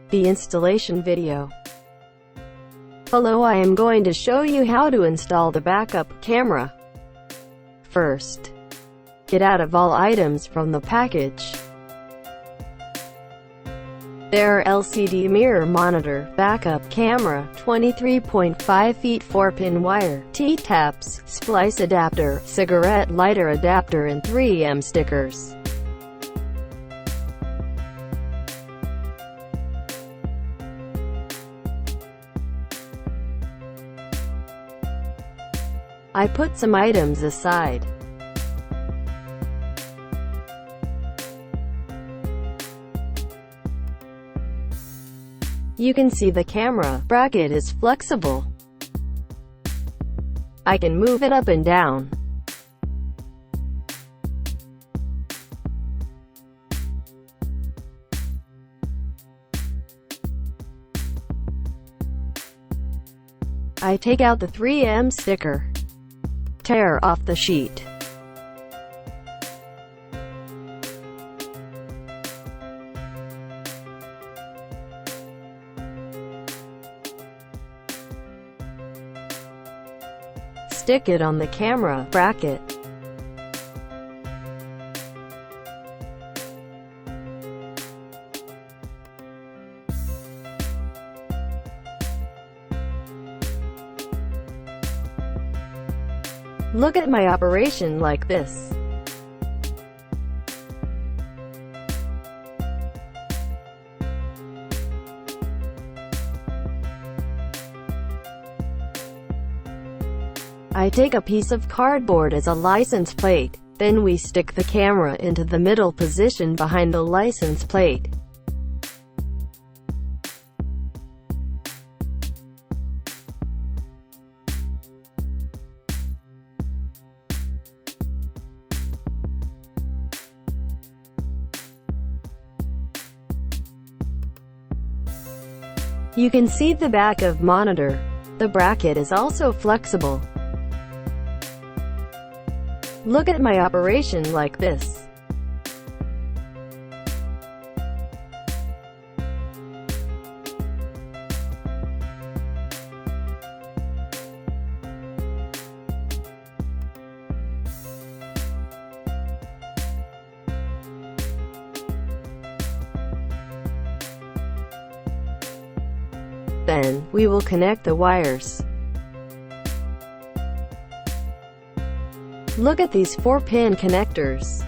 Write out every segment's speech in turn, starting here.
The installation video. Hello, I am going to show you how to install the backup camera. First, get out of all items from the package. There are LCD mirror monitor, backup camera, 23.5 feet 4-pin wire, T-taps, splice adapter, cigarette lighter adapter and 3M stickers. I put some items aside. You can see the camera bracket is flexible. I can move it up and down. I take out the 3M sticker. Tear off the sheet. Stick it on the camera bracket. Look at my operation like this. I take a piece of cardboard as a license plate, then we stick the camera into the middle position behind the license plate. You can see the back of monitor. The bracket is also flexible. Look at my operation like this. Then, we will connect the wires. Look at these 4-pin connectors.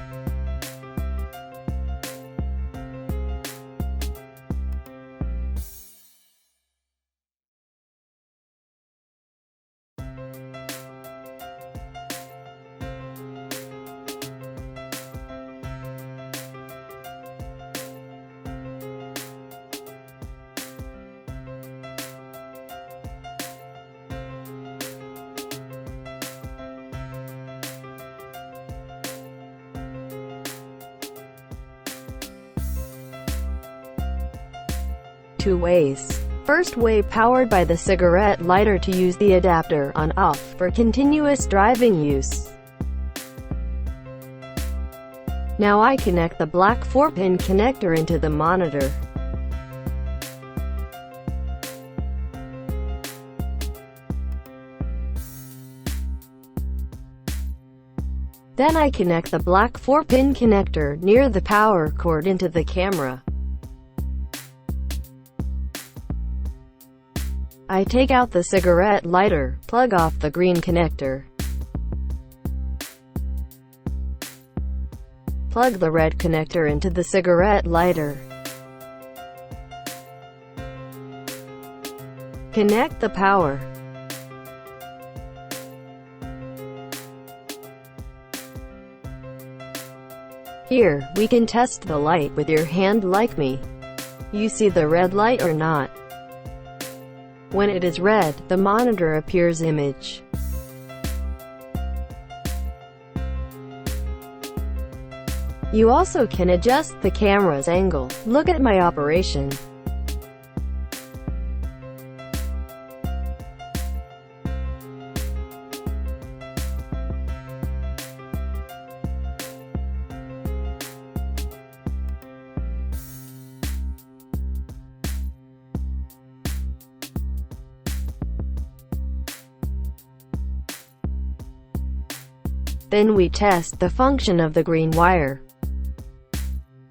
Two ways. First way, powered by the cigarette lighter to use the adapter on/off for continuous driving use. Now I connect the black 4-pin connector into the monitor. Then I connect the black 4-pin connector near the power cord into the camera. I take out the cigarette lighter, plug off the green connector. Plug the red connector into the cigarette lighter. Connect the power. Here, we can test the light with your hand like me. You see the red light or not? When it is red, the monitor appears image. You also can adjust the camera's angle. Look at my operation. Then we test the function of the green wire.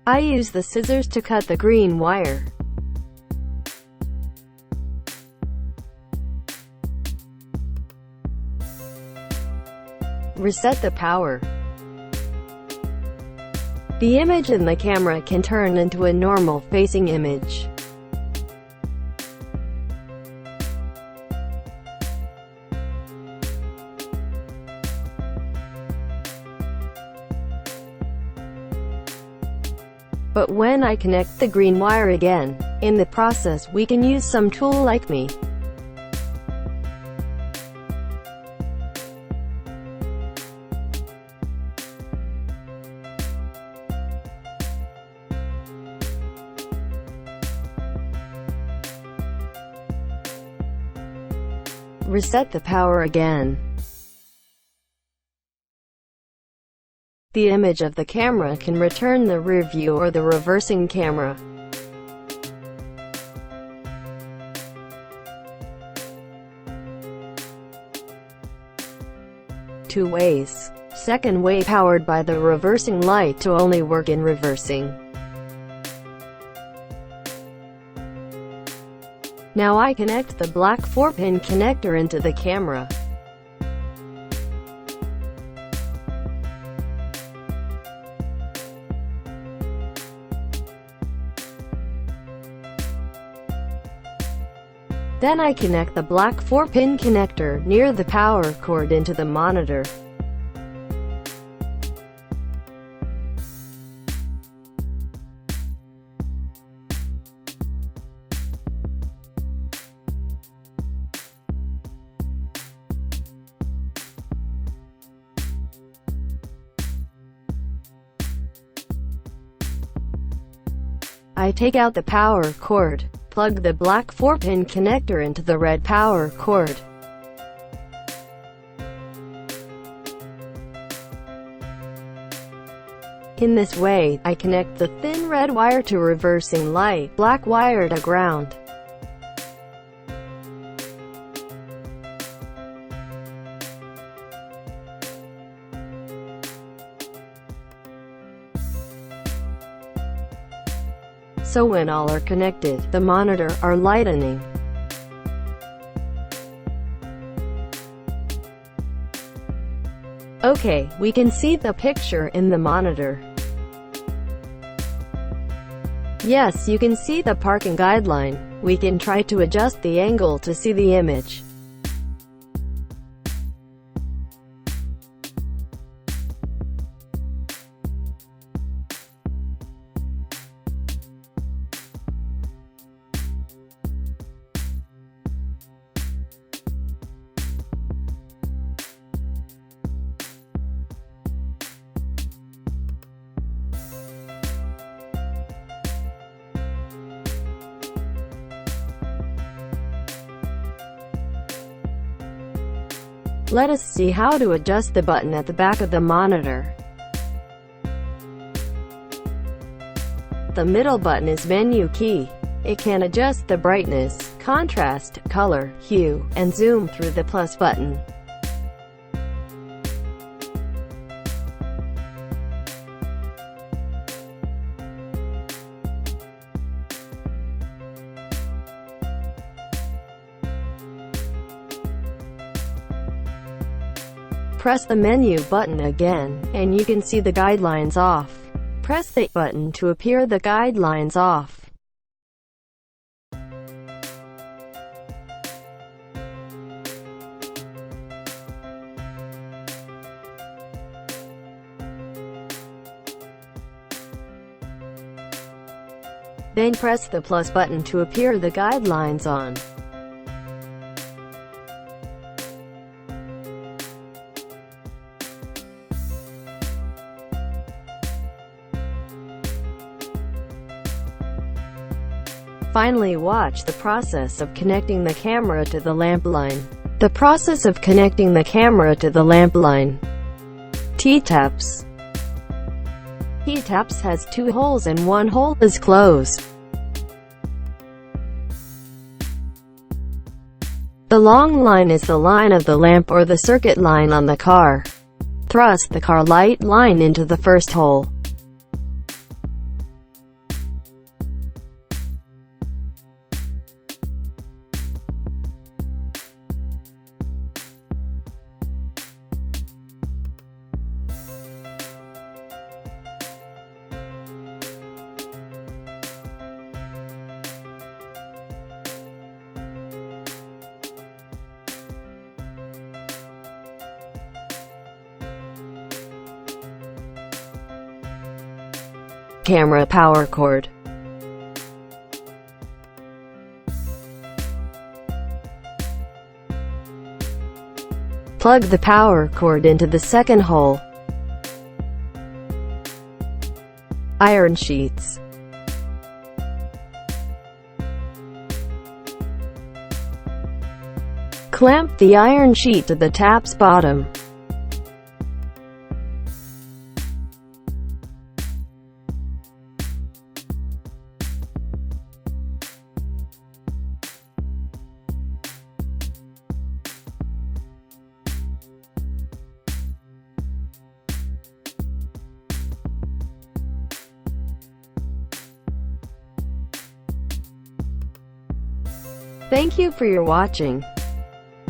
I use the scissors to cut the green wire. Reset the power. The image in the camera can turn into a normal facing image. But when I connect the green wire again, in the process we can use some tool like me. Reset the power again. The image of the camera can return the rear view or the reversing camera. Two ways. Second way, powered by the reversing light to only work in reversing. Now I connect the black 4-pin connector into the camera. Then I connect the black 4-pin connector near the power cord into the monitor. I take out the power cord, plug the black 4-pin connector into the red power cord. In this way, I connect the thin red wire to reversing light, black wire to ground. So when all are connected, the monitor are lightening. Okay, we can see the picture in the monitor. Yes, you can see the parking guideline. We can try to adjust the angle to see the image. Let us see how to adjust the button at the back of the monitor. The middle button is menu key. It can adjust the brightness, contrast, color, hue, and zoom through the plus button. Press the menu button again, and you can see the guidelines off. Press the button to appear the guidelines off. Then press the plus button to appear the guidelines on. Finally, watch the process of connecting the camera to the lamp line. The process of connecting the camera to the lamp line. T-taps. T-taps has 2 holes and 1 hole is closed. The long line is the line of the lamp or the circuit line on the car. Thrust the car light line into the first hole. Camera power cord. Plug the power cord into the second hole. Iron sheets. Clamp the iron sheet to the tap's bottom. Thank you for your watching.